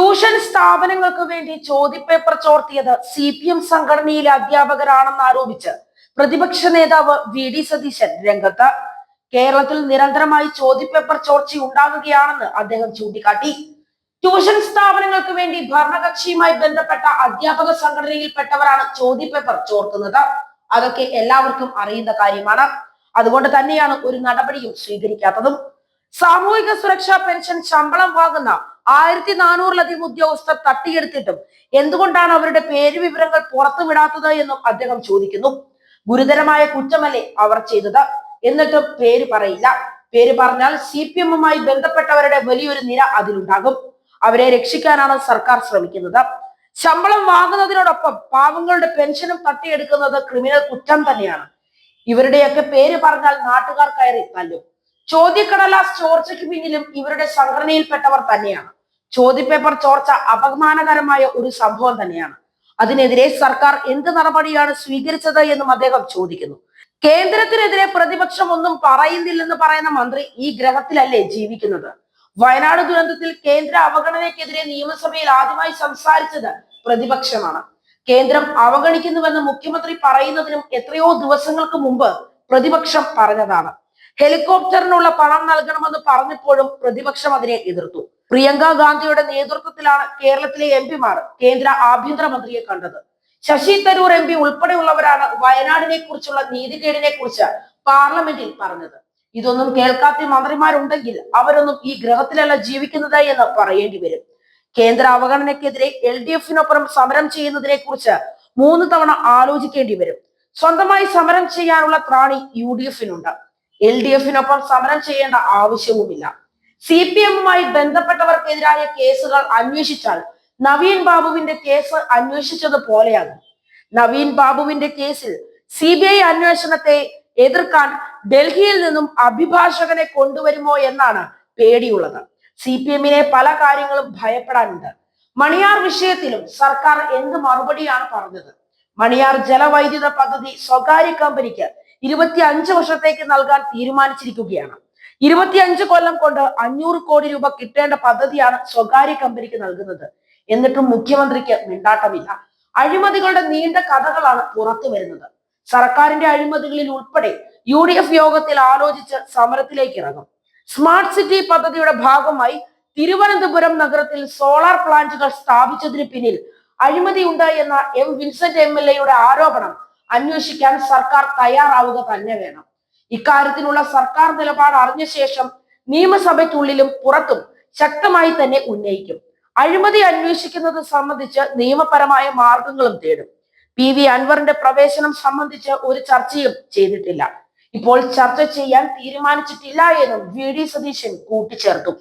Tuition സ്ഥാപനങ്ങൾക്ക് വേണ്ടി ചോദ്യപേപ്പർ ചോർത്തിയത് CPM സംഘടനയിലെ അധ്യാപകരാണെന്ന് ആരോപിച്ച് പ്രതിപക്ഷ നേതാവ് VD സതീശൻ രംഗത്ത്. കേരളത്തിൽ നിരന്തരമായി ചോദ്യപേപ്പർ ചോർച്ച ഉണ്ടാകുകയാണെന്ന് അദ്ദേഹം ചൂണ്ടിക്കാട്ടി. ട്യൂഷൻ സ്ഥാപനങ്ങൾക്ക് വേണ്ടി ഭരണകക്ഷിയുമായി ബന്ധപ്പെട്ട അധ്യാപക സംഘടനയിൽപ്പെട്ടവരാണ് ചോദ്യപേപ്പർ ചോർത്തുന്നത്. അതൊക്കെ എല്ലാവർക്കും അറിയുന്ന കാര്യമാണ്. അതുകൊണ്ട് തന്നെയാണ് ഒരു നടപടിയും സ്വീകരിക്കാത്തതും. സാമൂഹിക സുരക്ഷാ പെൻഷൻ ശമ്പളം വാങ്ങുന്ന 1400-ലധികം ഉദ്യോഗസ്ഥർ തട്ടിയെടുത്തിട്ടും എന്തുകൊണ്ടാണ് അവരുടെ പേര് വിവരങ്ങൾ പുറത്തുവിടാത്തത് എന്നും അദ്ദേഹം ചോദിക്കുന്നു. ഗുരുതരമായ കുറ്റമല്ലേ അവർ ചെയ്തത്? എന്നിട്ടും പേര് പറയില്ല. പേര് പറഞ്ഞാൽ CPM-മായി ബന്ധപ്പെട്ടവരുടെ വലിയൊരു നിര അതിലുണ്ടാകും. അവരെ രക്ഷിക്കാനാണ് സർക്കാർ ശ്രമിക്കുന്നത്. ശമ്പളം വാങ്ങുന്നതിനോടൊപ്പം പാവങ്ങളുടെ പെൻഷനും തട്ടിയെടുക്കുന്നത് ക്രിമിനൽ കുറ്റം തന്നെയാണ്. ഇവരുടെയൊക്കെ പേര് പറഞ്ഞാൽ നാട്ടുകാർ കയറി തല്ലും. ചോദ്യക്കടലാസ് ചോർച്ചയ്ക്ക് പിന്നിലും ഇവരുടെ സംഘടനയിൽപ്പെട്ടവർ തന്നെയാണ്. ചോദ്യപേപ്പർ ചോർച്ച അപമാനകരമായ ഒരു സംഭവം തന്നെയാണ്. അതിനെതിരെ സർക്കാർ എന്ത് നടപടിയാണ് സ്വീകരിച്ചത് എന്നും അദ്ദേഹം ചോദിക്കുന്നു. കേന്ദ്രത്തിനെതിരെ പ്രതിപക്ഷം ഒന്നും പറയുന്നില്ലെന്ന് പറയുന്ന മന്ത്രി ഈ ഗ്രഹത്തിലല്ലേ ജീവിക്കുന്നത്? വയനാട് ദുരന്തത്തിൽ കേന്ദ്ര അവഗണനയ്ക്കെതിരെ നിയമസഭയിൽ ആദ്യമായി സംസാരിച്ചത് പ്രതിപക്ഷമാണ്. കേന്ദ്രം അവഗണിക്കുന്നുവെന്ന് മുഖ്യമന്ത്രി പറയുന്നതിനും എത്രയോ ദിവസങ്ങൾക്ക് മുമ്പ് പ്രതിപക്ഷം പറഞ്ഞതാണ്. ഹെലികോപ്റ്ററിനുള്ള പണം നൽകണമെന്ന് പറഞ്ഞപ്പോഴും പ്രതിപക്ഷം അതിനെ എതിർത്തു. പ്രിയങ്ക ഗാന്ധിയുടെ നേതൃത്വത്തിലാണ് കേരളത്തിലെ MP-മാർ കേന്ദ്ര ആഭ്യന്തരമന്ത്രിയെ കണ്ടത്. ശശി തരൂർ MP ഉൾപ്പെടെയുള്ളവരാണ് വയനാടിനെ കുറിച്ചുള്ള നീതികേടിനെ കുറിച്ച് പാർലമെന്റിൽ പറഞ്ഞത്. ഇതൊന്നും കേൾക്കാത്ത മന്ത്രിമാരുണ്ടെങ്കിൽ അവരൊന്നും ഈ ഗ്രഹത്തിലല്ല ജീവിക്കുന്നത് എന്ന് പറയേണ്ടി വരും. കേന്ദ്ര അവഗണനയ്ക്കെതിരെ LDF-നൊപ്പം സമരം ചെയ്യുന്നതിനെ കുറിച്ച് 3 തവണ ആലോചിക്കേണ്ടി വരും. സ്വന്തമായി സമരം ചെയ്യാനുള്ള ത്രാണി UDF-നുണ്ട്. LDF-നൊപ്പം സമരം ചെയ്യേണ്ട ആവശ്യവുമില്ല. CPM-മായി ബന്ധപ്പെട്ടവർക്കെതിരായ കേസുകൾ അന്വേഷിച്ചാൽ നവീൻ ബാബുവിന്റെ കേസ് അന്വേഷിച്ചത് പോലെയാകും. നവീൻ ബാബുവിന്റെ കേസിൽ CBI അന്വേഷണത്തെ എതിർക്കാൻ ഡൽഹിയിൽ നിന്നും അഭിഭാഷകനെ കൊണ്ടുവരുമോ എന്നാണ് പേടിയുള്ളത്. CPM-നെ പല കാര്യങ്ങളും ഭയപ്പെടാനുണ്ട്. മണിയാർ വിഷയത്തിലും സർക്കാർ എന്ത് മറുപടിയാണ് പറഞ്ഞത്? മണിയാർ ജലവൈദ്യുത പദ്ധതി സ്വകാര്യ കമ്പനിക്ക് 25 വർഷത്തേക്ക് നൽകാൻ തീരുമാനിച്ചിരിക്കുകയാണ്. 25 കൊല്ലം കൊണ്ട് 500 കോടി രൂപ കിട്ടേണ്ട പദ്ധതിയാണ് സ്വകാര്യ കമ്പനിക്ക് നൽകുന്നത്. എന്നിട്ടും മുഖ്യമന്ത്രിക്ക് മിണ്ടാട്ടമില്ല. അഴിമതികളുടെ നീണ്ട കഥകളാണ് പുറത്തു വരുന്നത്. സർക്കാരിന്റെ അഴിമതികളിൽ ഉൾപ്പെടെ UDF യോഗത്തിൽ ആലോചിച്ച് സമരത്തിലേക്ക് ഇറങ്ങും. സ്മാർട്ട് സിറ്റി പദ്ധതിയുടെ ഭാഗമായി തിരുവനന്തപുരം നഗരത്തിൽ സോളാർ പ്ലാന്റുകൾ സ്ഥാപിച്ചതിന് പിന്നിൽ അഴിമതിയുണ്ട് എന്ന വിൻസെന്റ് MLA-യുടെ ആരോപണം അന്വേഷിക്കാൻ സർക്കാർ തയ്യാറാവുക തന്നെ വേണം. ഇക്കാര്യത്തിലുള്ള സർക്കാർ നിലപാട് അറിഞ്ഞ ശേഷം നിയമസഭയ്ക്കുള്ളിലും പുറത്തും ശക്തമായി തന്നെ ഉന്നയിക്കും. അഴിമതി അന്വേഷിക്കുന്നത് സംബന്ധിച്ച് നിയമപരമായ മാർഗങ്ങളും തേടും. PV അൻവറിന്റെ പ്രവേശനം സംബന്ധിച്ച് ഒരു ചർച്ചയും ചെയ്തിട്ടില്ല. ഇപ്പോൾ ചർച്ച ചെയ്യാൻ തീരുമാനിച്ചിട്ടില്ല എന്നും VD സതീശൻ കൂട്ടിച്ചേർത്തു.